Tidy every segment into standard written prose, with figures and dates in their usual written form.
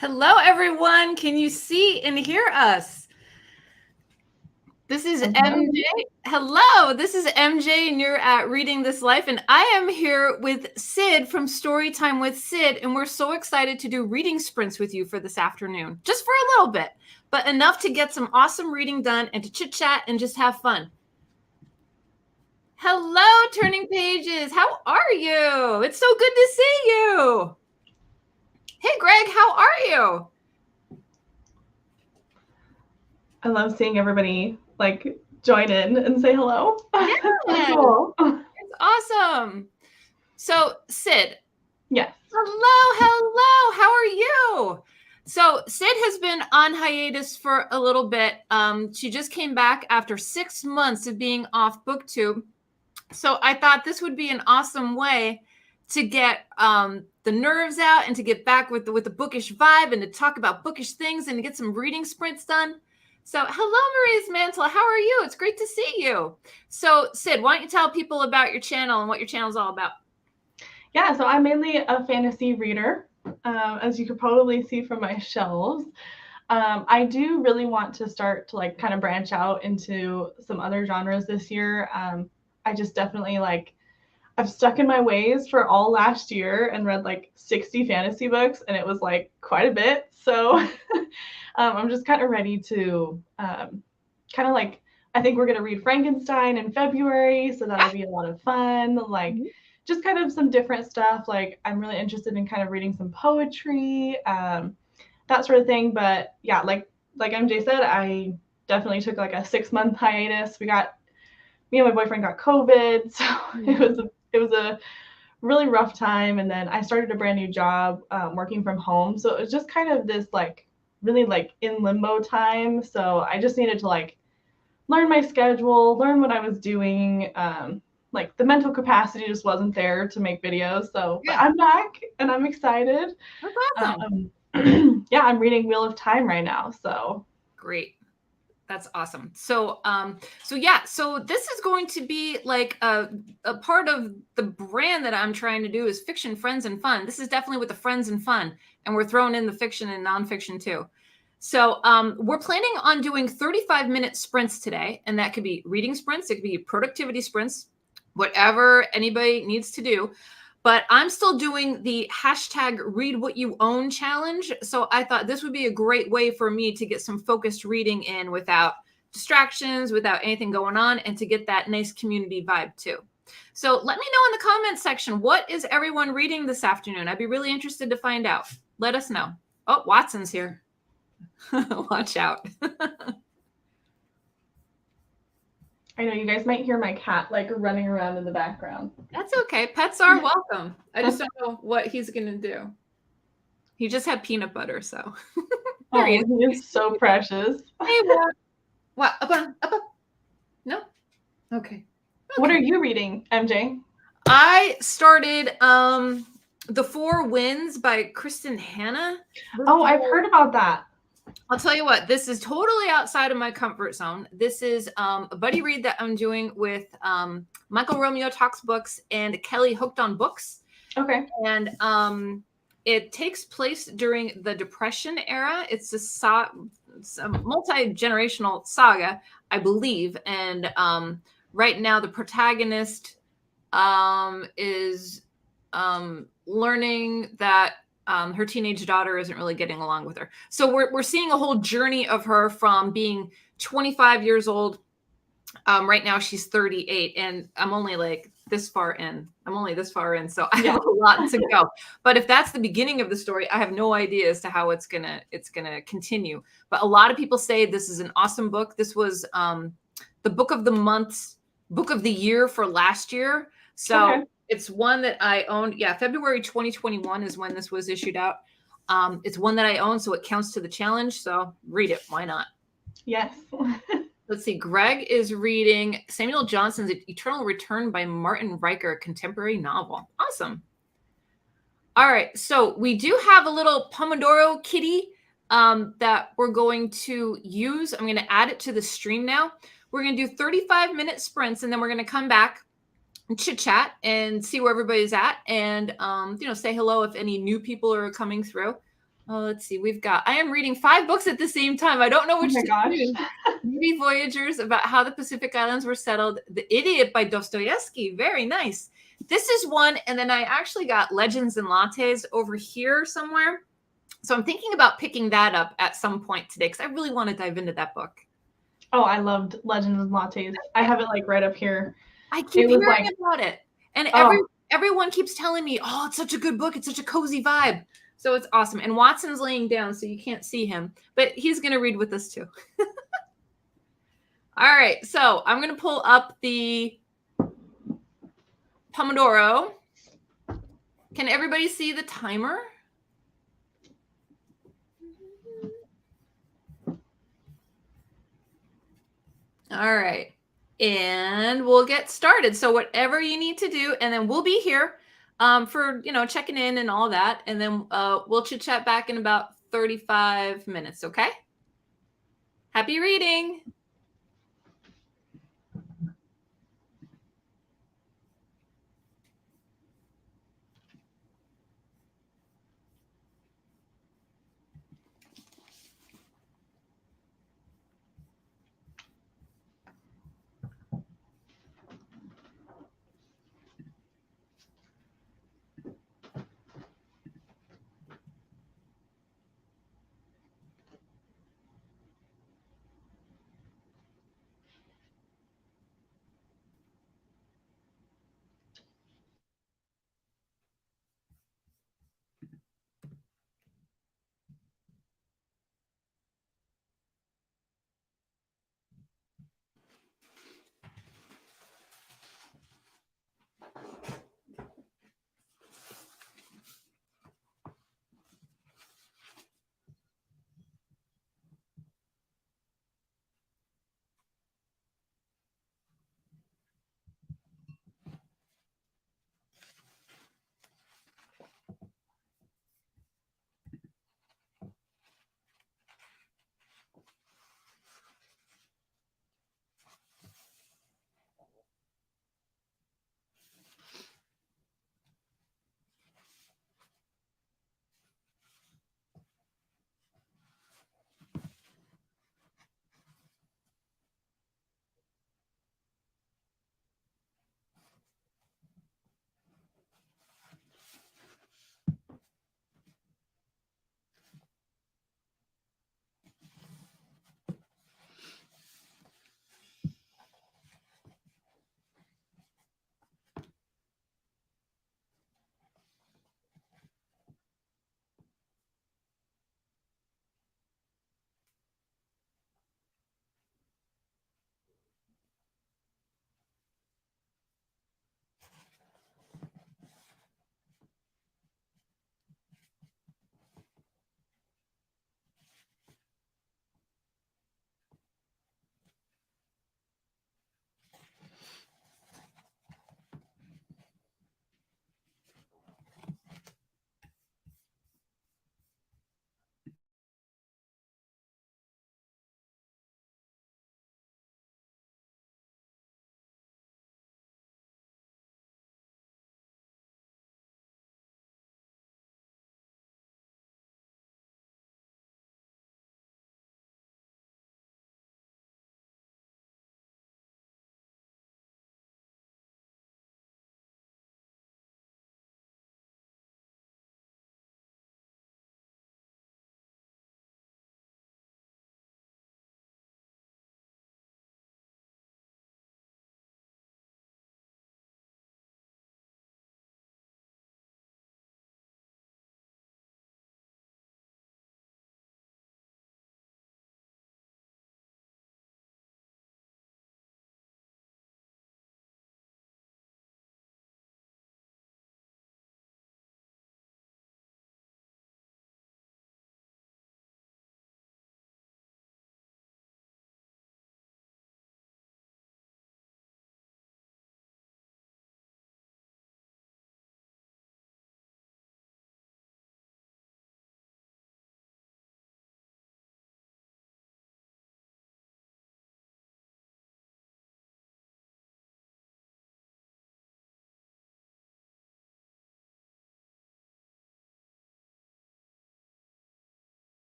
Hello, everyone. Can you see and hear us? This is MJ. Hello, this is MJ, and you're at Reading This Life. And I am here with Sid from Storytime with Sid. And we're so excited to do reading sprints with you for this afternoon, just for a little bit, but enough to get some awesome reading done and to chit chat and just have fun. Hello, Turning Pages. How are you? It's so good to see you. Hey, Greg, how are you? I love seeing everybody join in and say hello. Yeah. Cool. It's awesome. So, Sid. Yes. Hello. How are you? So, Sid has been on hiatus for a little bit. She just came back after 6 months of being off BookTube. So, I thought this would be an awesome way to get the nerves out and to get back with the bookish vibe and to talk about bookish things and to get some reading sprints done. So, hello, Marie's Mantle. How are you? It's great to see you. So, Sid, why don't you tell people about your channel and what your channel is all about? Yeah, so I'm mainly a fantasy reader, as you could probably see from my shelves. I do really want to start to kind of branch out into some other genres this year. I just definitely I've stuck in my ways for all last year and read 60 fantasy books, and it was quite a bit. So I'm just kind of ready to I think we're going to read Frankenstein in February, so that'll be a lot of fun. Just kind of some different stuff. I'm really interested in kind of reading some poetry, that sort of thing. But yeah, like MJ said, I definitely took a 6-month hiatus. Me and my boyfriend got COVID, so it was a really rough time. And then I started a brand new job, working from home, so it was just kind of this really in limbo time. So I just needed to learn my schedule, learn what I was doing. The mental capacity just wasn't there to make videos. So but I'm back and I'm excited. That's awesome. Yeah, I'm reading Wheel of Time right now. So great. That's awesome. So this is going to be like a part of the brand that I'm trying to do is fiction, friends, and fun. This is definitely with the friends and fun, and we're throwing in the fiction and nonfiction too. So we're planning on doing 35-minute sprints today, and that could be reading sprints, it could be productivity sprints, whatever anybody needs to do. But I'm still doing the hashtag read what you own challenge. So I thought this would be a great way for me to get some focused reading in without distractions, without anything going on, and to get that nice community vibe too. So let me know in the comments section, what is everyone reading this afternoon? I'd be really interested to find out. Let us know. Oh, Watson's here. Watch out. I know you guys might hear my cat running around in the background. That's okay. Pets are welcome. I just don't know what he's going to do. He just had peanut butter, so. Oh, he is so precious. Hey, what? Up. No? Okay. What are you reading, MJ? I started The Four Winds by Kristen Hanna. Oh, I've heard about that. I'll tell you what, this is totally outside of my comfort zone. This is a buddy read that I'm doing with Michael Romeo Talks Books and Kelly Hooked on Books. Okay. And it takes place during the Depression era. It's a multi-generational saga, I believe. And right now the protagonist is learning that her teenage daughter isn't really getting along with her. So we're seeing a whole journey of her from being 25 years old. Right now she's 38, and I'm only this far in. So I have a lot to go. But if that's the beginning of the story, I have no idea as to how it's gonna continue. But a lot of people say this is an awesome book. This was the book of the year for last year. So okay. It's one that I owned. Yeah, February 2021 is when this was issued out. It's one that I own, so it counts to the challenge. So read it. Why not? Yes. Let's see. Greg is reading Samuel Johnson's Eternal Return by Martin Riker, contemporary novel. Awesome. All right. So we do have a little Pomodoro kitty that we're going to use. I'm going to add it to the stream now. We're going to do 35-minute sprints, and then we're going to come back and chit chat and see where everybody's at, and say hello if any new people are coming through. Oh, let's see. I am reading 5 books at the same time. I don't know Oh which my to gosh. choose. Maybe Voyagers, about how the Pacific Islands were settled. The Idiot by Dostoevsky. Very nice. This is one. And then I actually got Legends and Lattes over here somewhere. So I'm thinking about picking that up at some point today because I really want to dive into that book. Oh, I loved Legends and Lattes. I have it like right up here. I keep It was hearing like, about it. And oh, everyone keeps telling me, oh, it's such a good book. It's such a cozy vibe. So it's awesome. And Watson's laying down, so you can't see him, but he's going to read with us too. All right. So I'm going to pull up the Pomodoro. Can everybody see the timer? All right. And we'll get started. So whatever you need to do, and then we'll be here for, checking in and all that. And then we'll chit chat back in about 35 minutes. Okay. Happy reading.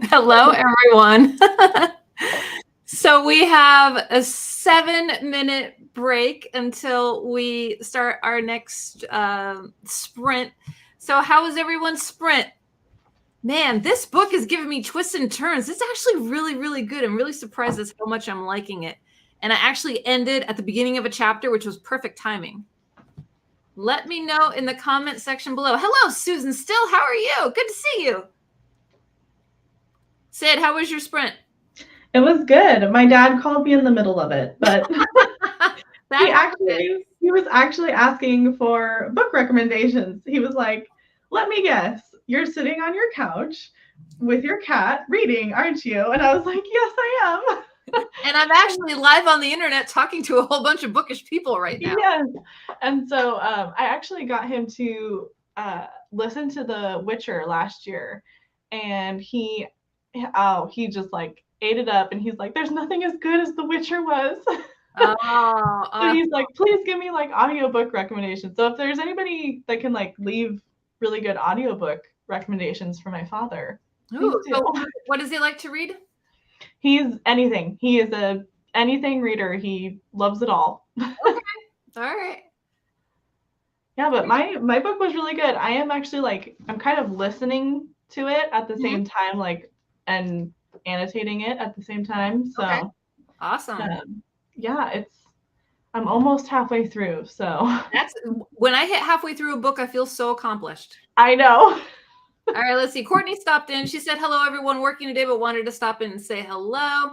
Hello, everyone. So we have a 7-minute break until we start our next sprint. So how was everyone's sprint? Man, this book is giving me twists and turns. It's actually really, really good. I'm really surprised at how much I'm liking it. And I actually ended at the beginning of a chapter, which was perfect timing. Let me know in the comment section below. Hello, Susan Still. How are you? Good to see you. Sid, how was your sprint? It was good. My dad called me in the middle of it, but he was actually asking for book recommendations. He was like, let me guess, you're sitting on your couch with your cat reading, aren't you? And I was like, yes, I am. And I'm actually live on the internet talking to a whole bunch of bookish people right now. Yes. And so I actually got him to listen to The Witcher last year, and he just like ate it up, and he's like, there's nothing as good as The Witcher was. Oh, so he's like, please give me like audiobook recommendations. So if there's anybody that can like leave really good audiobook recommendations for my father. Ooh, so what does he like to read? He's anything. He is a anything reader. He loves it all. Okay. All right. Yeah, but my book was really good. I am actually like, I'm kind of listening to it at the same time, like, and annotating it at the same time. So okay. Awesome. Yeah, I'm almost halfway through. So that's when I hit halfway through a book, I feel so accomplished. I know. All right, let's see. Courtney stopped in. She said, hello, everyone working today, but wanted to stop in and say hello.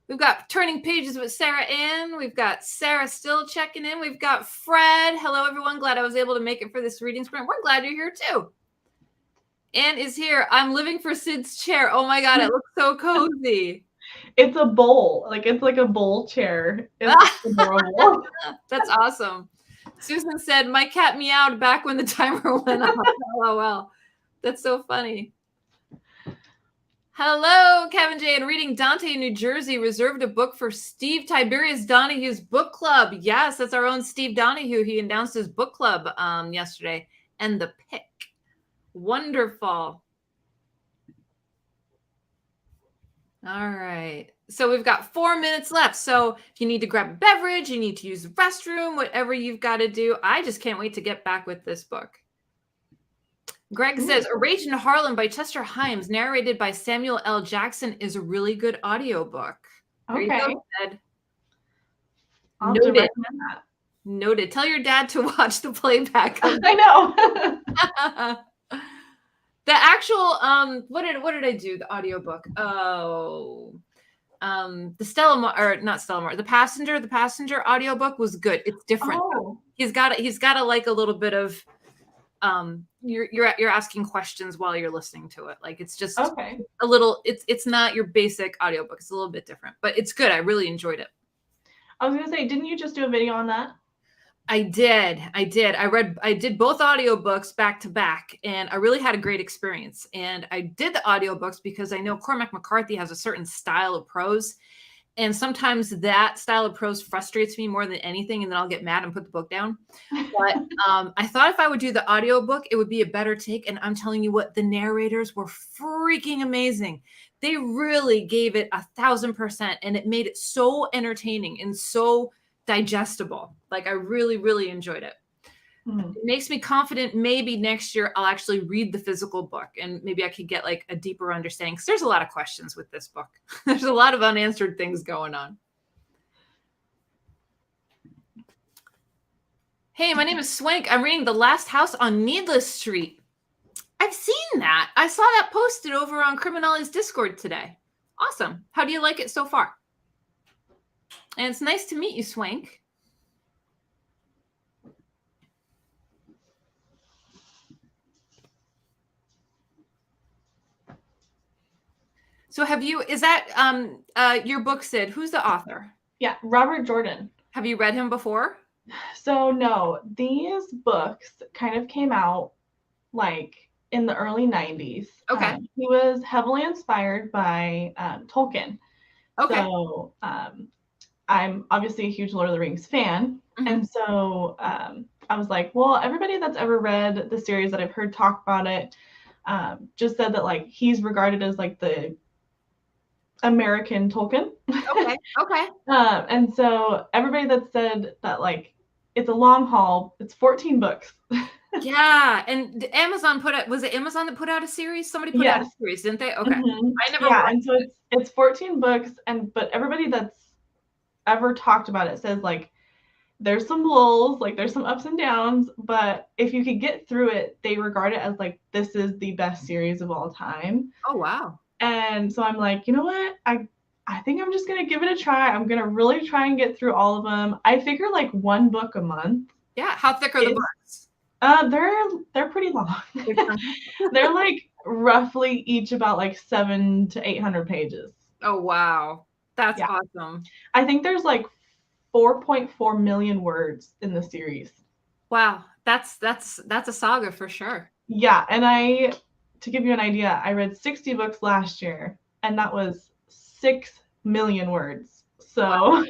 We've got Turning Pages with Sarah Ann. We've got Sarah Still checking in. We've got Fred. Hello, everyone. Glad I was able to make it for this reading sprint. We're glad you're here, too. Ann is here. I'm living for Sid's chair. Oh, my God. It looks so cozy. It's a bowl. Like, it's like a bowl chair. It's adorable. That's awesome. Susan said, my cat meowed back when the timer went off. LOL. That's so funny. Hello, Kevin J. And reading Dante in New Jersey reserved a book for Steve Tiberius Donahue's book club. Yes, that's our own Steve Donahue. He announced his book club yesterday. And The Pick. Wonderful. All right. So we've got 4 minutes left. So if you need to grab a beverage, you need to use the restroom, whatever you've got to do. I just can't wait to get back with this book. Greg says, A Rage in Harlem by Chester Himes, narrated by Samuel L. Jackson, is a really good audiobook. Okay. There you go, Ted. Noted. Noted. Tell your dad to watch the playback. I know. The actual, what did I do? The audiobook. Oh, the Stella, or not Stella Mar, the passenger audiobook was good. It's different. Oh. He's got to like a little bit of, you're asking questions while you're listening to it. Like it's just okay. A little, it's not your basic audiobook. It's a little bit different, but it's good. I really enjoyed it. I was going to say, didn't you just do a video on that? I did. I did both audiobooks back to back, and I really had a great experience. And I did the audiobooks because I know Cormac McCarthy has a certain style of prose. And sometimes that style of prose frustrates me more than anything. And then I'll get mad and put the book down. But I thought if I would do the audiobook, it would be a better take. And I'm telling you what, the narrators were freaking amazing. They really gave it 1,000%. And it made it so entertaining and so digestible. Like I really, really enjoyed it. It makes me confident maybe next year I'll actually read the physical book and maybe I could get like a deeper understanding, because there's a lot of questions with this book. There's a lot of unanswered things going on. Hey, my name is Swank. I'm reading The Last House on Needless Street. I've seen that. I saw that posted over on Criminali's Discord today. Awesome. How do you like it so far? And it's nice to meet you, Swank. So is that your book, Sid? Who's the author? Yeah, Robert Jordan. Have you read him before? So no, these books kind of came out like in the early 90s. Okay. He was heavily inspired by Tolkien. Okay. So I'm obviously a huge Lord of the Rings fan. Mm-hmm. And so I was like, well, everybody that's ever read the series that I've heard talk about it just said that like he's regarded as like the American Tolkien. Okay. Okay. And so everybody that said that like it's a long haul, it's 14 books. Yeah, and Amazon put out, was it Amazon that put out a series? Somebody put out a Yes. series, didn't they? Okay. Mhm. I never Yeah, watched and so it. it's 14 books, and but everybody that's ever talked about it says like there's some lulls, like there's some ups and downs, but if you could get through it, they regard it as like this is the best series of all time. Oh, wow. And so I'm like, you know what? I think I'm just gonna give it a try. I'm gonna really try and get through all of them. I figure like one book a month Yeah. How thick are the is books? they're pretty long. They're chunky? They're like roughly each about like 700 to 800 pages. Oh, wow. That's Yeah. awesome. I think there's like 4.4 million words in the series. Wow. That's a saga for sure. Yeah, and to give you an idea, I read 60 books last year, and that was 6 million words. Wow. So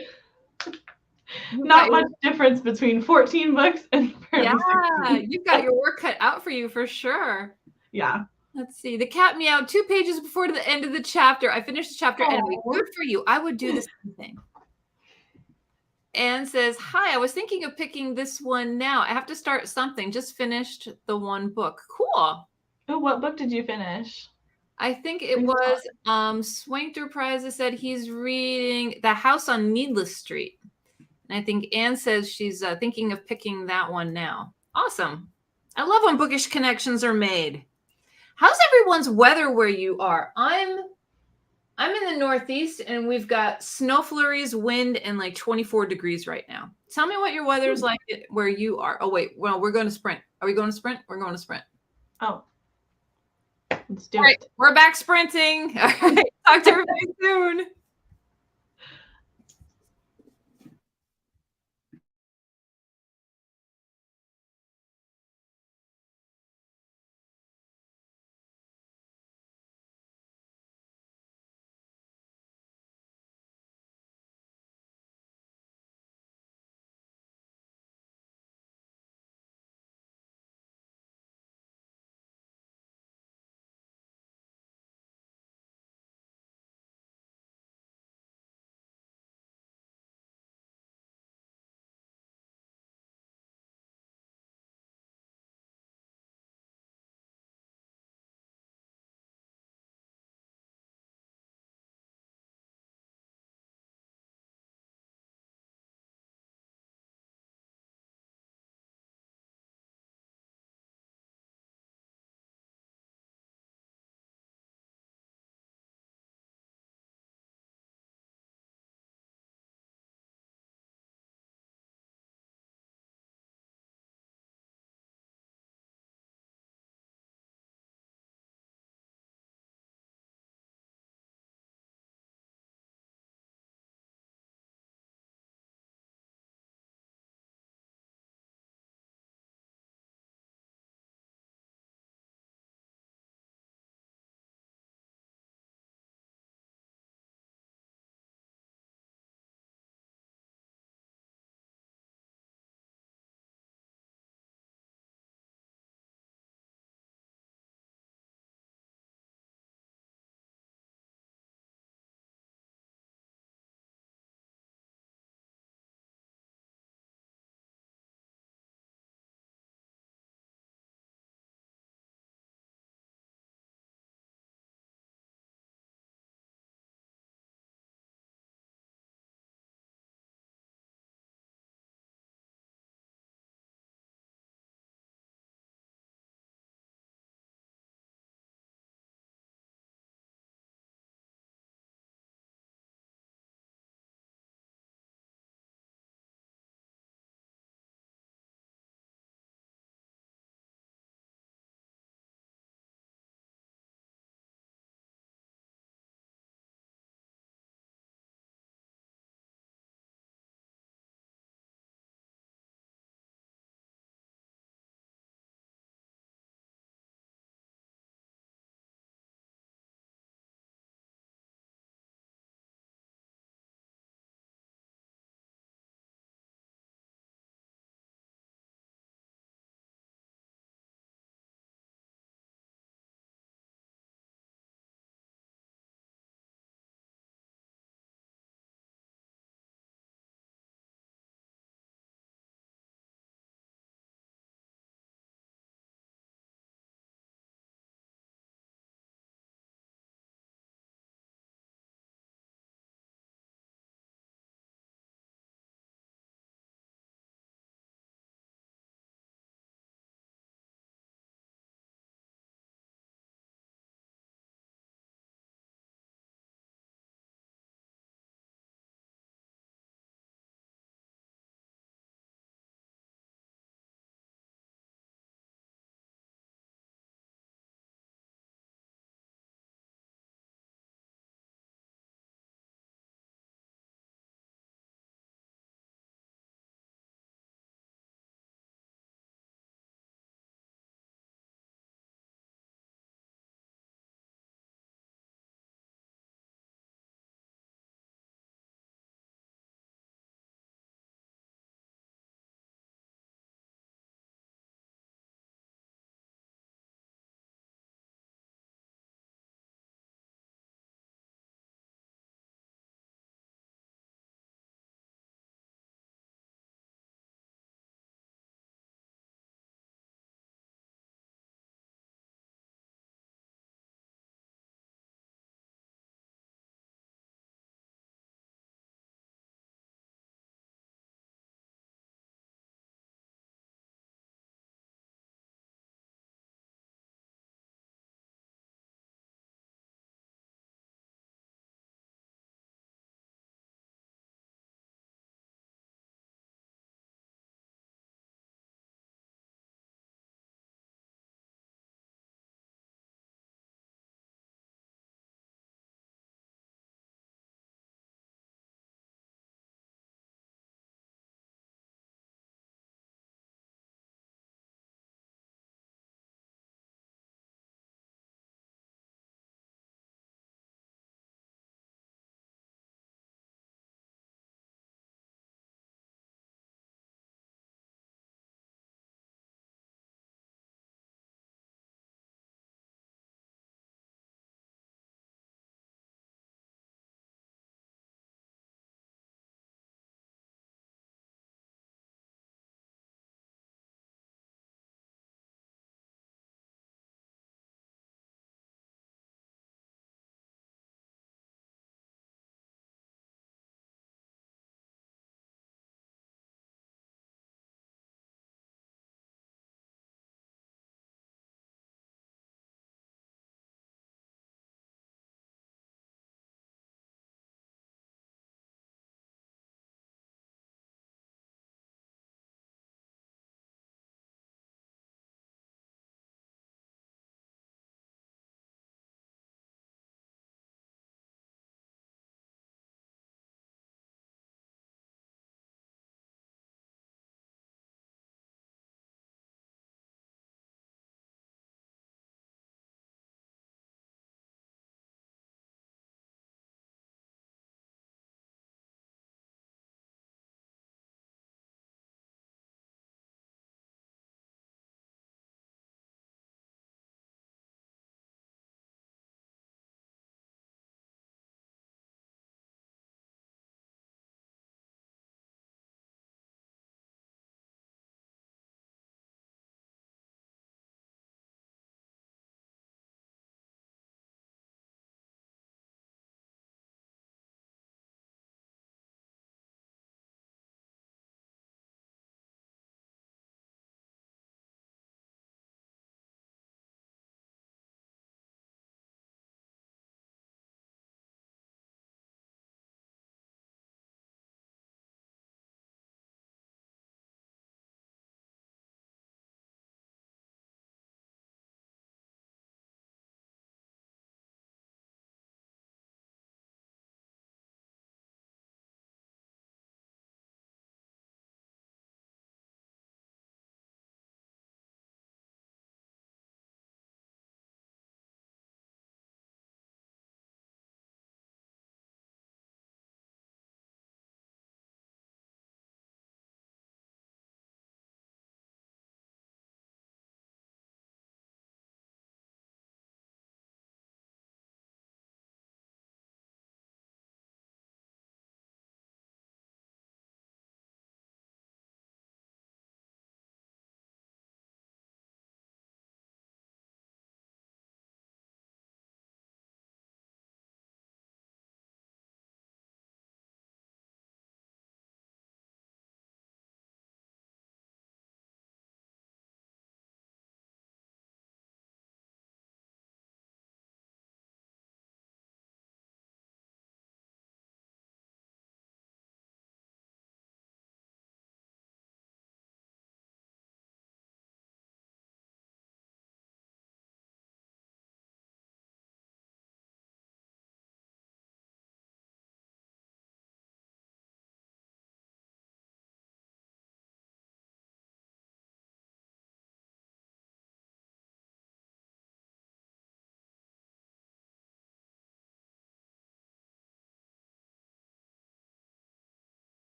You've got not your, much difference between 14 books and yeah, apparently 60. you've got your work cut out for you for sure. Yeah. Let's see. The cat meowed 2 pages before the end of the chapter. I finished the chapter anyway. Aw. Good for you. I would do the same thing. Anne says, "Hi, I was thinking of picking this one now. I have to start something. Just finished the one book. Cool. Oh, what book did you finish? I think it was Swankter Prize said he's reading The House on Needless Street. And I think Anne says she's thinking of picking that one now. Awesome. I love when bookish connections are made. How's everyone's weather where you are? I'm in the Northeast and we've got snow flurries, wind, and like 24 degrees right now. Tell me what your weather's like where you are. Oh, wait. Well, we're going to sprint. Are we going to sprint? We're going to sprint. Oh, let's do All right. it. We're back sprinting. All right. Talk to everybody soon.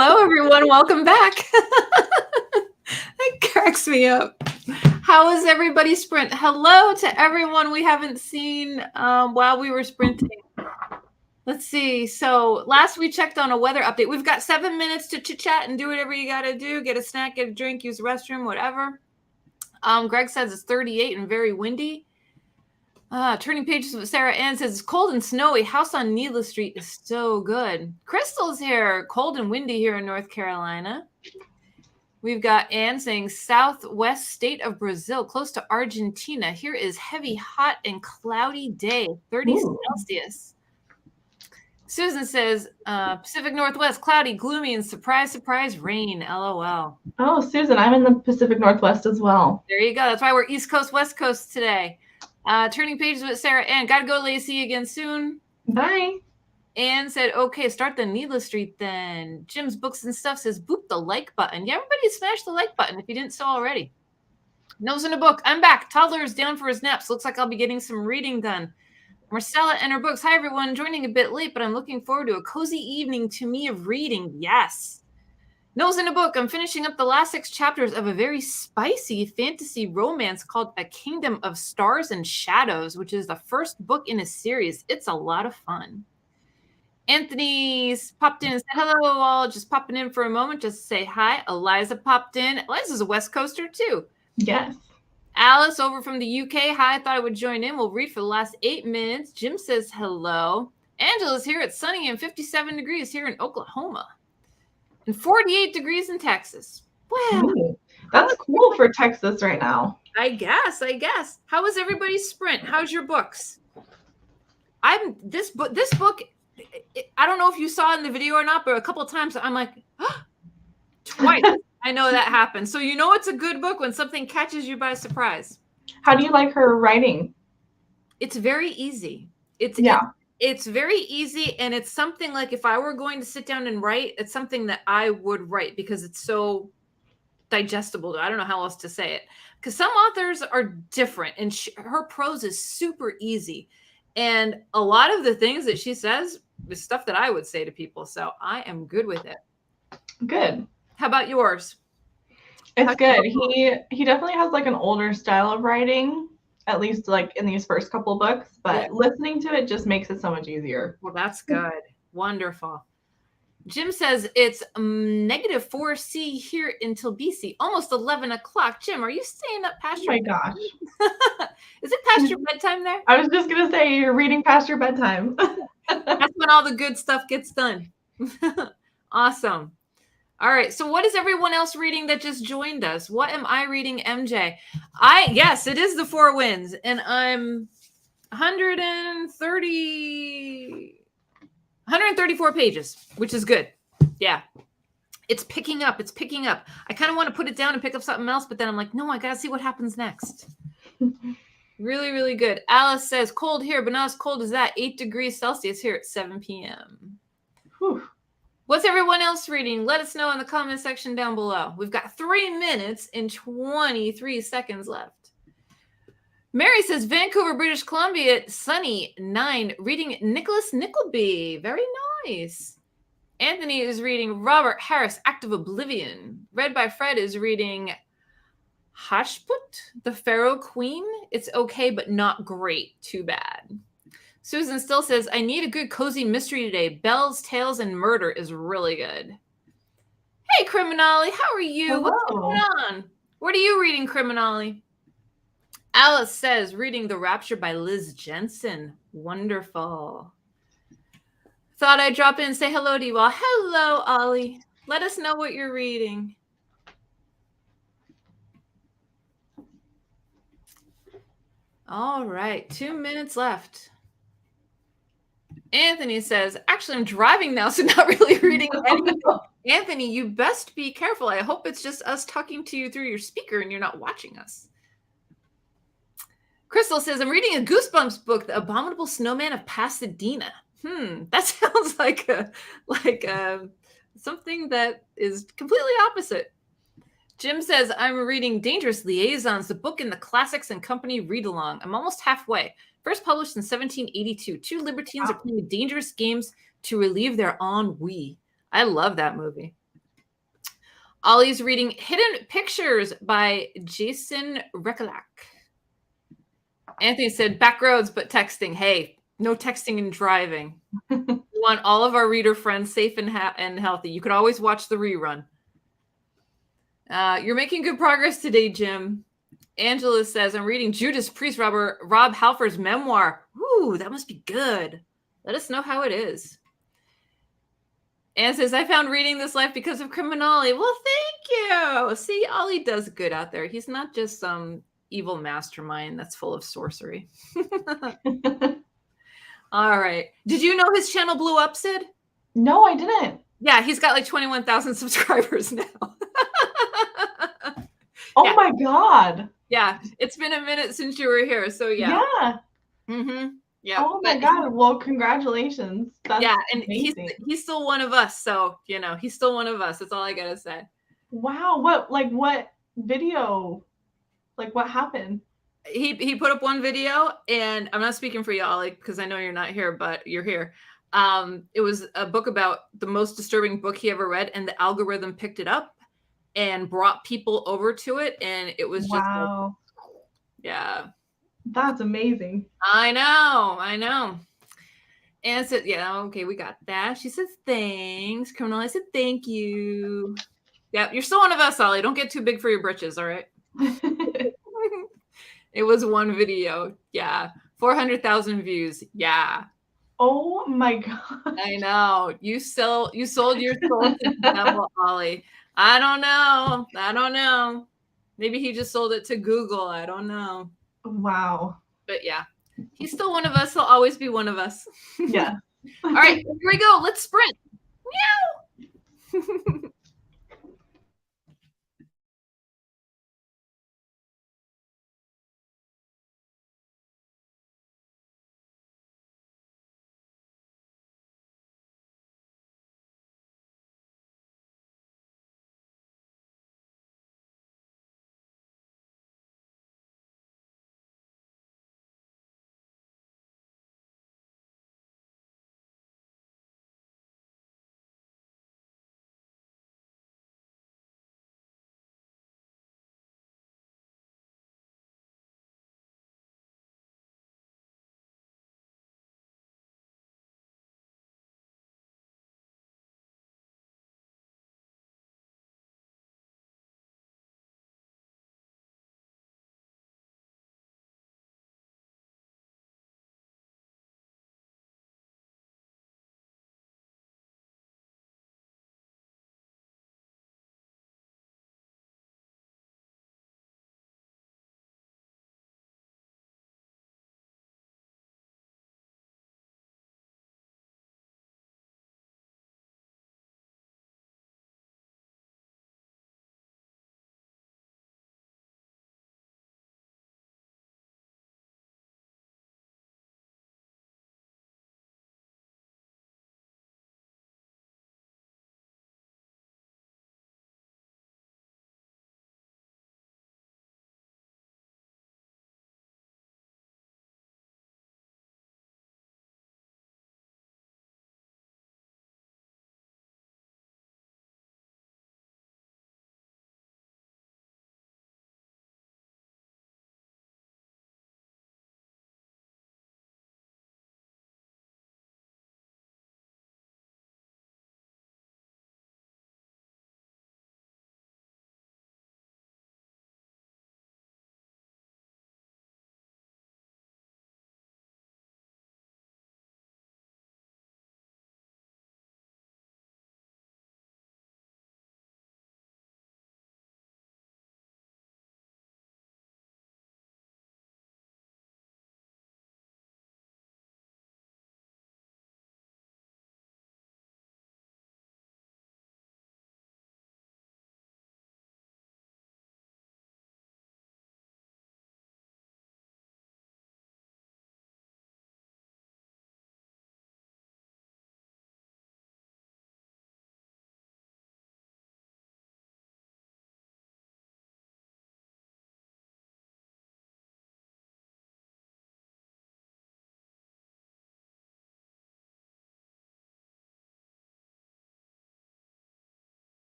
Hello, everyone. Welcome back. That cracks me up. How is everybody's sprint? Hello to everyone we haven't seen while we were sprinting. Let's see. So last we checked on a weather update. We've got 7 minutes to chit chat and do whatever you got to do. Get a snack, get a drink, use the restroom, whatever. Greg says it's 38 and very windy. Turning pages with Sarah Ann says it's cold and snowy. House on Needless Street is so good. Crystal's here. Cold and windy here in North Carolina. We've got Ann saying southwest state of Brazil, close to Argentina. Here is heavy, hot, and cloudy day, 30 Celsius. Susan says Pacific Northwest, cloudy, gloomy, and surprise, surprise, rain. LOL. Oh, Susan, I'm in the Pacific Northwest as well. There you go. That's why we're East Coast, West Coast today. Turning pages with Sarah Ann. Gotta go, Lacey, again soon. Bye. Ann said, okay, start the Needless Street then. Jim's Books and Stuff says, boop the like button. Yeah, everybody smash the like button if you didn't so already. Nose in a book. I'm back. Toddler is down for his naps. Looks like I'll be getting some reading done. Marcella and her books. Hi, everyone. Joining a bit late, but I'm looking forward to a cozy evening to me of reading. Yes. Nose in a book. I'm finishing up the last 6 chapters of a very spicy fantasy romance called A Kingdom of Stars and Shadows, which is the first book in a series. It's a lot of fun. Anthony's popped in and said, hello, all. Just popping in for a moment just to say hi. Eliza popped in. Eliza's a West Coaster, too. Yes. Alice over from the UK. Hi, I thought I would join in. We'll read for the last 8 minutes. Jim says hello. Angela's here. It's sunny and 57 degrees here in Oklahoma. And 48 degrees in Texas. Wow. That's cool for Texas right now. I guess. How was everybody's sprint? How's your books? This book, I don't know if you saw in the video or not, but a couple of times I'm like, twice. I know that happens. So you know it's a good book when something catches you by surprise. How do you like her writing? It's very easy. It's very easy, and it's something like if I were going to sit down and write, it's something that I would write because it's so digestible. I don't know how else to say it. Because some authors are different, and her prose is super easy. And a lot of the things that she says is stuff that I would say to people. So I am good with it. Good. How about yours? It's good. He definitely has like an older style of writing, at least like in these first couple books, but listening to it just makes it so much easier. Well, that's good. Wonderful. Jim says it's -4C here until BC, almost 11 o'clock. Jim, are you staying up past your gosh. Is it past your bedtime there? I was just going to say you're reading past your bedtime. That's when all the good stuff gets done. Awesome. All right. So what is everyone else reading that just joined us? What am I reading, MJ? Yes, it is The Four Winds, and I'm 134 pages, which is good. Yeah. It's picking up. I kind of want to put it down and pick up something else, but then I'm like, no, I got to see what happens next. Really, really good. Alice says, cold here, but not as cold as that. 8 degrees Celsius here at 7 p.m. Whew. What's everyone else reading? Let us know in the comment section down below. We've got 3 minutes and 23 seconds left. Mary says, Vancouver, British Columbia, sunny 9, reading Nicholas Nickleby. Very nice. Anthony is reading Robert Harris, Act of Oblivion. Read by Fred is reading Hashput, the Pharaoh Queen. It's okay, but not great. Too bad. Susan still says, I need a good cozy mystery today. Bells, Tales, and Murder is really good. Hey, Criminale, how are you? Hello. What's going on? What are you reading, Criminale? Alice says, reading The Rapture by Liz Jensen. Wonderful. Thought I'd drop in and say hello to you all. Hello, Ollie. Let us know what you're reading. All right, 2 minutes left. Anthony says, actually, I'm driving now, so not really reading anything. Anthony, you best be careful. I hope it's just us talking to you through your speaker and you're not watching us. Crystal says, I'm reading a Goosebumps book, The Abominable Snowman of Pasadena. That sounds like something that is completely opposite. Jim says, I'm reading Dangerous Liaisons, the book in the Classics and Company read-along. I'm almost halfway. First published in 1782. 2 libertines are playing dangerous games to relieve their ennui. I love that movie. Ollie's reading Hidden Pictures by Jason Rekulak. Anthony said, back roads, but texting. Hey, no texting and driving. We want all of our reader friends safe and healthy. You could always watch the rerun. You're making good progress today, Jim. Angela says, I'm reading Judas Priest, Rob Halford's memoir. Ooh, that must be good. Let us know how it is. Anne says, I found Reading This Life because of Criminale. Well, thank you. See, Ollie does good out there. He's not just some evil mastermind that's full of sorcery. All right. Did you know his channel blew up, Sid? No, I didn't. Yeah, he's got like 21,000 subscribers now. Oh yeah. my God. Yeah, it's been a minute since you were here. So yeah. Yeah. Mm-hmm. Yeah. Oh my God. Well, congratulations. That's yeah, and amazing. he's still one of us. So, you know, he's still one of us. That's all I gotta say. Wow. What video? Like what happened? He put up one video, and I'm not speaking for y'all, like, because I know you're not here, but you're here. It was a book about the most disturbing book he ever read, and the algorithm picked it up and brought people over to it, and it was just like, yeah. That's amazing. I know. And said, yeah, okay, we got that. She says, thanks. Criminal, I said, thank you. Yeah, you're still one of us, Ollie. Don't get too big for your britches, all right? It was one video. Yeah. 400,000 views. Yeah. Oh my God. I know. You sold your soul to the devil, Ollie. I don't know. Maybe he just sold it to Google. I don't know. Wow. But yeah, he's still one of us. He'll always be one of us. Yeah. All right, here we go. Let's sprint. Meow.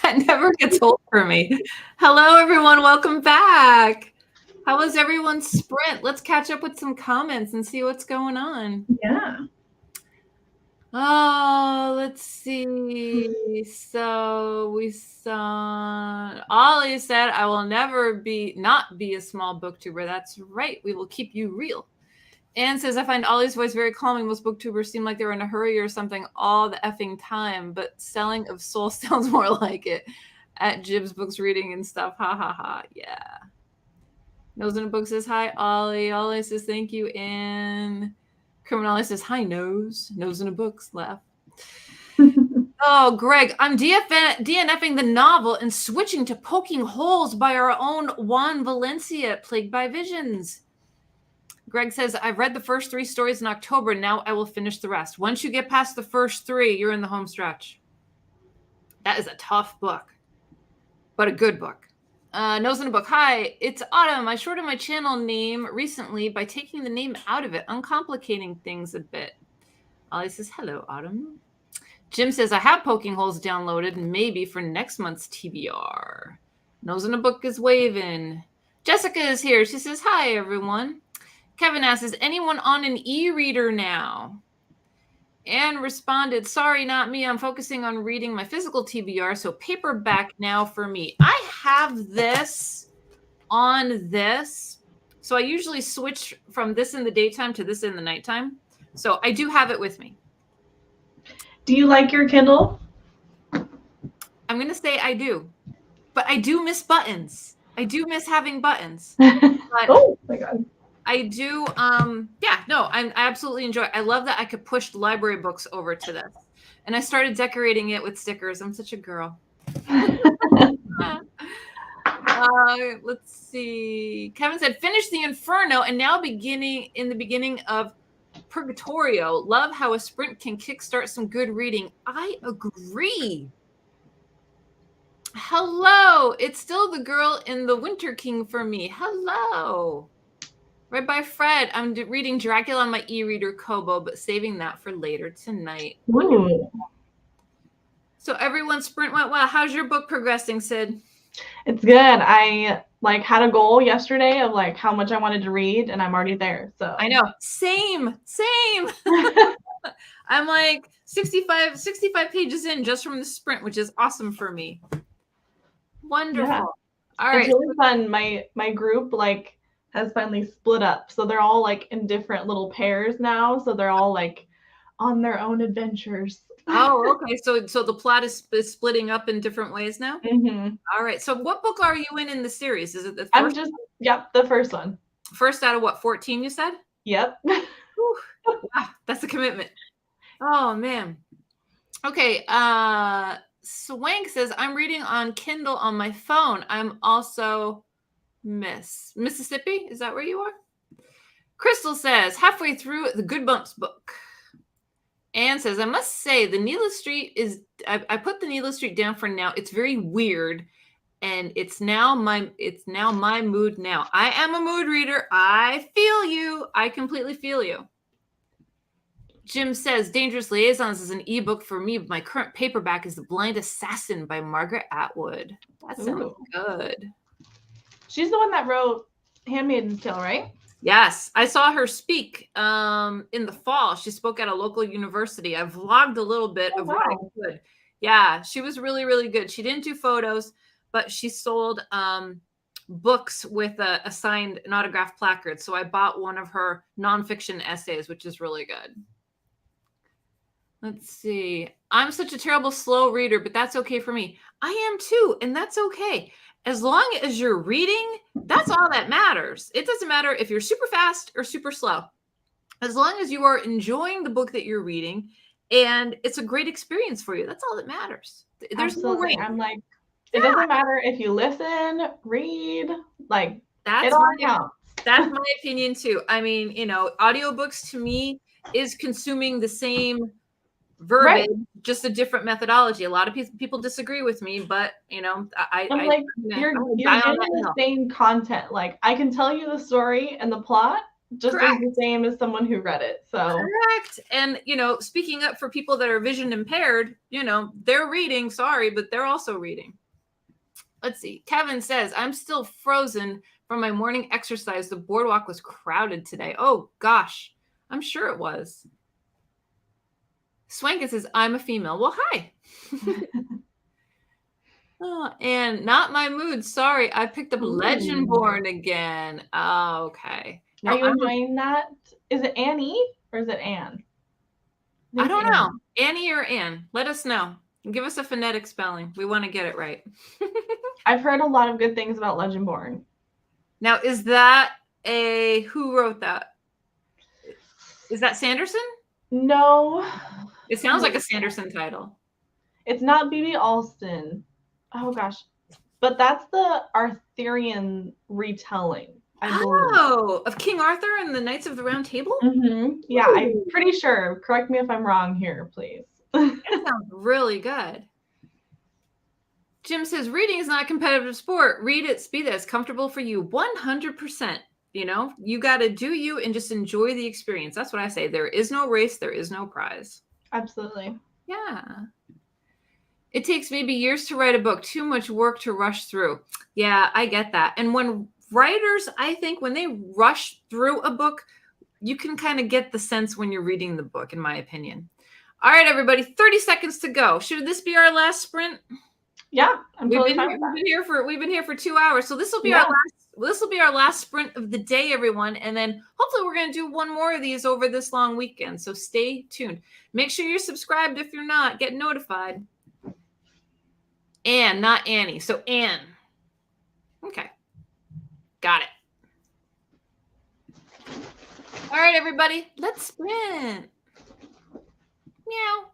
That never gets old for me. Hello, everyone. Welcome back. How was everyone's sprint? Let's catch up with some comments and see what's going on. Yeah. Oh, let's see. So we saw Ollie said, I will never not be a small booktuber. That's right. We will keep you real. Anne says, I find Ollie's voice very calming. Most booktubers seem like they're in a hurry or something all the effing time, but selling of soul sounds more like it. At Jib's Books Reading and stuff. Ha ha ha. Yeah. Nose in a Book says, hi, Ollie. Ollie says, thank you, Anne. Criminale says, hi, Nose. Nose in a Book's laugh. Oh, Greg, I'm DNFing the novel and switching to Poking Holes by our own Juan Valencia, Plagued by Visions. Greg says, I've read the first 3 stories in October. Now I will finish the rest. Once you get past the first 3, you're in the home stretch. That is a tough book, but a good book. Nose in a Book. Hi, it's Autumn. I shortened my channel name recently by taking the name out of it, uncomplicating things a bit. Ollie says, hello, Autumn. Jim says, I have Poking Holes downloaded, maybe for next month's TBR. Nose in a Book is waving. Jessica is here. She says, hi, everyone. Kevin asks, is anyone on an e-reader now? Anne responded, sorry, not me. I'm focusing on reading my physical TBR, so paperback now for me. I have this on this. So I usually switch from this in the daytime to this in the nighttime. So I do have it with me. Do you like your Kindle? I'm going to say I do. But I do miss buttons. I do miss having buttons. Oh, my God. I do. I absolutely enjoy it. I love that I could push library books over to this. And I started decorating it with stickers. I'm such a girl. Let's see. Kevin said, finish the Inferno and now in the beginning of Purgatorio. Love how a sprint can kickstart some good reading. I agree. Hello. It's still the girl in the Winter King for me. Hello. Read by Fred. I'm reading Dracula on my e-reader Kobo, but saving that for later tonight. Ooh. So everyone's sprint went well. How's your book progressing, Sid? It's good. I had a goal yesterday of how much I wanted to read, and I'm already there. So I know. Same. I'm 65 pages in just from the sprint, which is awesome for me. Wonderful. Yeah. All right. It's really fun. My group has finally split up. So they're all in different little pairs now. So they're all on their own adventures. Oh, okay. So the plot is splitting up in different ways now? Mm-hmm. All right. So what book are you in the series? Is it the first? The first one. First out of what, 14 you said? Yep. Wow, that's a commitment. Oh, man. Okay. Swank says, I'm reading on Kindle on my phone. I'm also Mississippi. Is that where you are? Crystal says, halfway through the Good Bumps book. Anne says, I must say the Neela Street I put the Neela Street down for now. It's very weird. And it's now my mood now. I am a mood reader. I feel you. I completely feel you. Jim says, Dangerous Liaisons is an ebook for me. My current paperback is The Blind Assassin by Margaret Atwood. That sounds good. She's the one that wrote Handmaid's Tale, right? Yes. I saw her speak in the fall. She spoke at a local university. I vlogged a little bit of what I could. Yeah, she was really, really good. She didn't do photos, but she sold books with a signed and autographed placard. So I bought one of her nonfiction essays, which is really good. Let's see. I'm such a terrible slow reader, but that's okay for me. I am too, and that's okay. As long as you're reading, that's all that matters. It doesn't matter if you're super fast or super slow. As long as you are enjoying the book that you're reading and it's a great experience for you, that's all that matters. There's no way. I'm it doesn't matter if you listen, read, that's it all counts. That's my opinion too. I mean, audiobooks to me is consuming the same verbiage, right, just a different methodology. A lot of people disagree with me, but you're getting the same content. I can tell you the story and the plot, just as the same as someone who read it. So Correct. And, speaking up for people that are vision impaired, they're reading, sorry, but they're also reading. Let's see. Kevin says, I'm still frozen from my morning exercise. The boardwalk was crowded today. Oh, gosh. I'm sure it was. Swanka says, I'm a female. Well, hi. Oh, and not my mood. Sorry, I picked up Legendborn again. Oh, okay. Are you enjoying that? Is it Annie or is it Anne? I don't know. Annie or Anne? Let us know. Give us a phonetic spelling. We want to get it right. I've heard a lot of good things about Legendborn. Now, is that who wrote that? Is that Sanderson? No. It sounds like a Sanderson title. It's not B.B. Alston. Oh, gosh. But that's the Arthurian retelling, I believe. Oh, of King Arthur and the Knights of the Round Table? Mm-hmm. Yeah, I'm pretty sure. Correct me if I'm wrong here, please. That sounds really good. Jim says, reading is not a competitive sport. Read it, speed it. It's comfortable for you. 100%. You got to do you and just enjoy the experience. That's what I say. There is no race. There is no prize. Absolutely. Yeah. It takes maybe years to write a book. Too much work to rush through. Yeah, I get that. And when writers, I think when they rush through a book, you can kind of get the sense when you're reading the book, in my opinion. All right, everybody, 30 seconds to go. Should this be our last sprint? Yeah, we've been here for 2 hours, so this will be our last sprint of the day, everyone. And then hopefully we're going to do one more of these over this long weekend. So stay tuned. Make sure you're subscribed if you're not. Get notified. Anne, not Annie. So Anne. Okay. Got it. All right, everybody. Let's sprint. Meow.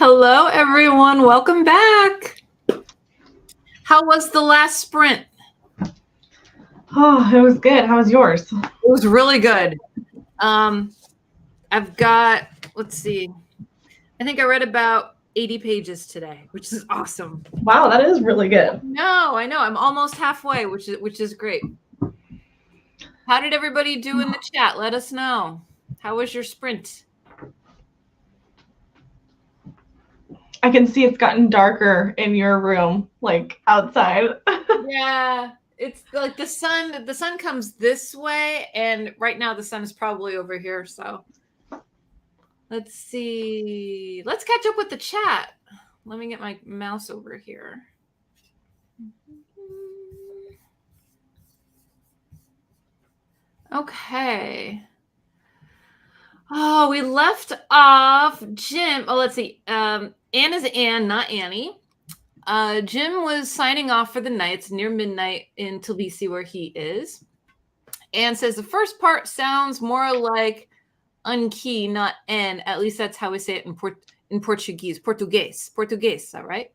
Hello, everyone. Welcome back. How was the last sprint? Oh, it was good. How was yours? It was really good. I've got, let's see, I think I read about 80 pages today, which is awesome. Wow, that is really good. No, I know. I'm almost halfway, which is great. How did everybody do in the chat? Let us know. How was your sprint? I can see it's gotten darker in your room, like outside. Yeah, it's like the sun comes this way, and right now the sun is probably over here. So let's see. Let's catch up with the chat. Let me get my mouse over here. Okay. Oh, we left off Jim. Oh, let's see. Anne is Anne, not Annie. Jim was signing off for the night. It's near midnight in Tbilisi, where he is. Anne says the first part sounds more like unkey, not N. At least that's how we say it in Portuguese. Português, all right?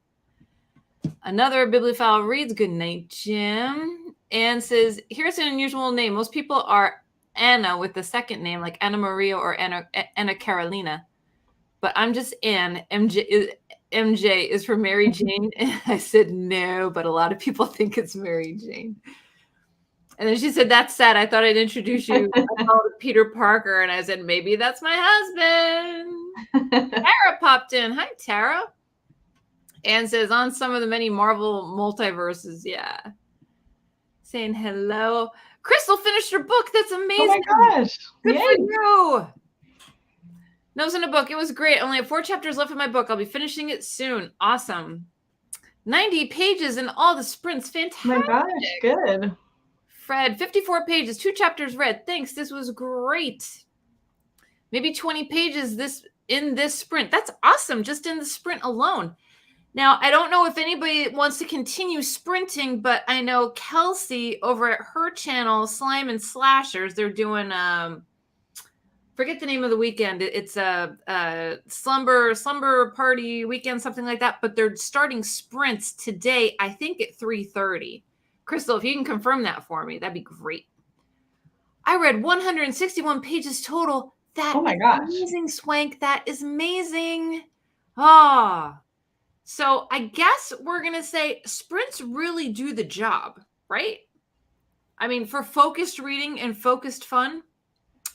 Another bibliophile reads, good night, Jim. Anne says, here's an unusual name. Most people are Anna with the second name, like Anna Maria or Anna Carolina. But I'm just Anne. MJ is for Mary Jane. And I said, no, but a lot of people think it's Mary Jane. And then she said, that's sad. I thought I'd introduce you. I called it Peter Parker. And I said, maybe that's my husband. Tara popped in. Hi, Tara. Anne says, on some of the many Marvel multiverses. Yeah. Saying hello. Crystal finished her book. That's amazing. Oh my gosh. Good for you. Nose in a book. It was great. Only have 4 chapters left in my book. I'll be finishing it soon. Awesome. 90 pages in all the sprints. Fantastic. Oh my gosh, good. Fred, 54 pages, 2 chapters read. Thanks. This was great. Maybe 20 pages in this sprint. That's awesome. Just in the sprint alone. Now, I don't know if anybody wants to continue sprinting, but I know Kelsey over at her channel, Slime and Slashers, they're doing, forget the name of the weekend. It's a slumber party weekend, something like that. But they're starting sprints today, I think at 3:30. Crystal, if you can confirm that for me, that'd be great. I read 161 pages total. That oh my gosh. Amazing, Swank. That is amazing. Ah. So I guess we're going to say sprints really do the job, right? I mean, for focused reading and focused fun,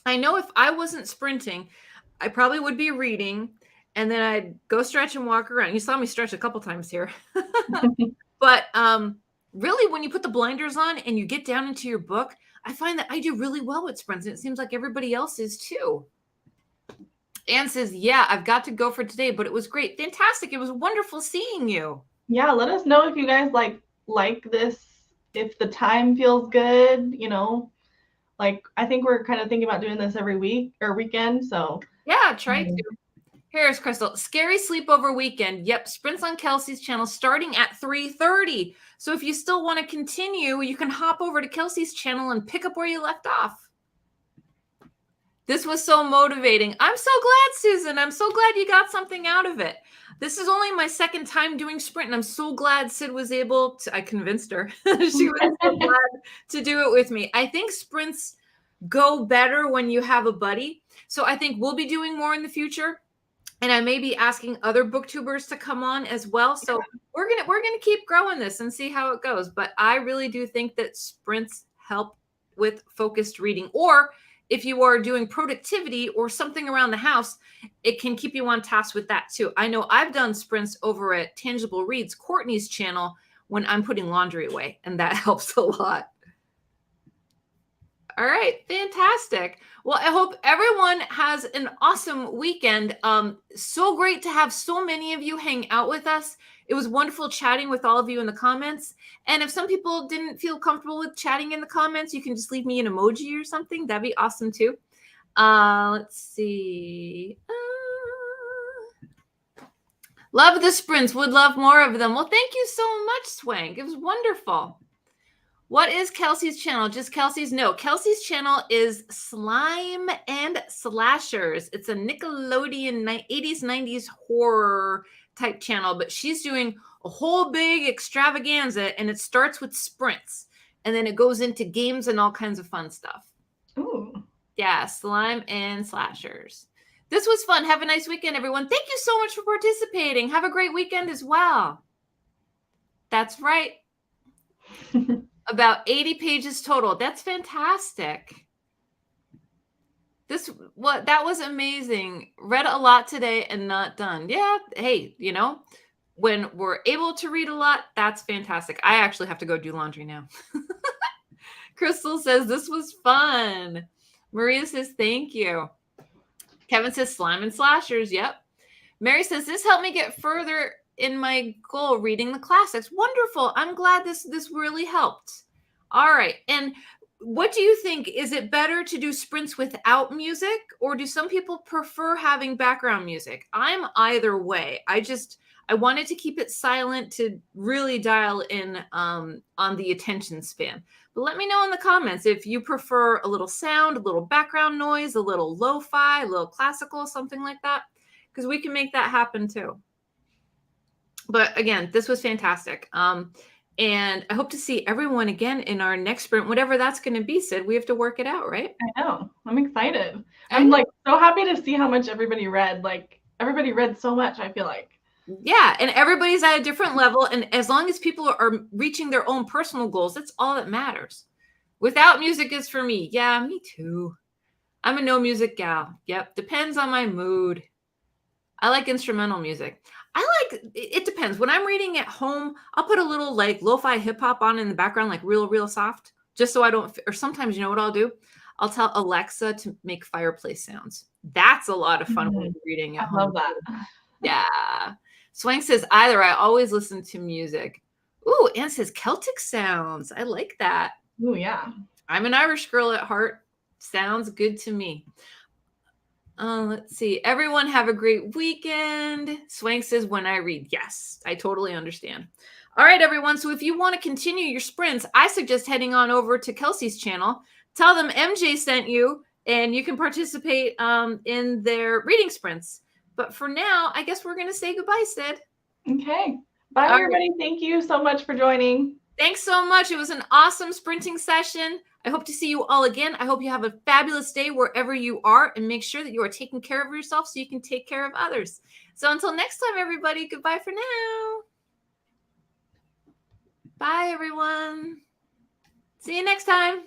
I know if I wasn't sprinting, I probably would be reading and then I'd go stretch and walk around. You saw me stretch a couple times here. But really, when you put the blinders on and you get down into your book, I find that I do really well with sprints. And it seems like everybody else is too. Anne says, yeah, I've got to go for today, but it was great. Fantastic. It was wonderful seeing you. Yeah, let us know if you guys like this, if the time feels good, you know. Like, I think we're kind of thinking about doing this every week or weekend, so. Yeah, try to. Here's Crystal. Scary sleepover weekend. Yep, sprints on Kelsey's channel starting at 3:30. So if you still want to continue, you can hop over to Kelsey's channel and pick up where you left off. This was so motivating. I'm so glad, Susan. I'm so glad you got something out of it. This is only my 2nd time doing sprint, and I'm so glad Sid was able to, I convinced her. She was so glad to do it with me. I think sprints go better when you have a buddy. So I think we'll be doing more in the future. And I may be asking other booktubers to come on as well. So we're gonna keep growing this and see how it goes. But I really do think that sprints help with focused reading, or if you are doing productivity or something around the house, it can keep you on task with that too. I know I've done sprints over at Tangible Reads, Courtney's channel, when I'm putting laundry away, and that helps a lot. All right, fantastic. Well, I hope everyone has an awesome weekend. So great to have so many of you hang out with us. It was wonderful chatting with all of you in the comments. And if some people didn't feel comfortable with chatting in the comments, you can just leave me an emoji or something. That'd be awesome too. Let's see. Love the sprints. Would love more of them. Well, thank you so much, Swank. It was wonderful. What is Kelsey's channel? Just Kelsey's? No, Kelsey's channel is Slime and Slashers. It's a Nickelodeon 80s, 90s horror type channel, but she's doing a whole big extravaganza, and it starts with sprints, and then it goes into games and all kinds of fun stuff. Ooh. Yeah, Slime and Slashers. This was fun. Have a nice weekend, everyone. Thank you so much for participating. Have a great weekend as well. That's right. About 80 pages total. That's fantastic. That was amazing. Read a lot today and not done. Yeah. Hey, when we're able to read a lot, that's fantastic. I actually have to go do laundry now. Crystal says this was fun. Maria says thank you. Kevin says Slime and Slashers. Yep. Mary says this helped me get further in my goal reading the classics. Wonderful. I'm glad this really helped. All right. And what do you think? Is it better to do sprints without music, or do some people prefer having background music? I'm either way. I wanted to keep it silent to really dial in on the attention span. But let me know in the comments if you prefer a little sound, a little background noise, a little lo-fi, a little classical, something like that, because we can make that happen too. But again, this was fantastic. And I hope to see everyone again in our next sprint, whatever that's going to be, Sid. We have to work it out, right? I know. I'm excited. I'm like so happy to see how much everybody read. Like everybody read so much, I feel like. Yeah, and everybody's at a different level. And as long as people are reaching their own personal goals, that's all that matters. Without music is for me. Yeah, me too. I'm a no music gal. Yep. Depends on my mood. I like instrumental music. It depends. When I'm reading at home, I'll put a little like lo-fi hip hop on in the background, like real soft, just so I don't, or sometimes you know what I'll do? I'll tell Alexa to make fireplace sounds. That's a lot of fun when you're reading at home. I love that. Yeah. Swank says either. I always listen to music. Ooh, Anne says Celtic sounds. I like that. Ooh, yeah. I'm an Irish girl at heart. Sounds good to me. Let's see. Everyone have a great weekend. Swank says when I read. Yes, I totally understand. All right, everyone. So if you want to continue your sprints, I suggest heading on over to Kelsey's channel. Tell them MJ sent you, and you can participate in their reading sprints. But for now, I guess we're going to say goodbye, Sid. Okay. Bye, everybody. Right. Thank you so much for joining. Thanks so much. It was an awesome sprinting session. I hope to see you all again. I hope you have a fabulous day wherever you are, and make sure that you are taking care of yourself so you can take care of others. So until next time, everybody, goodbye for now. Bye, everyone. See you next time.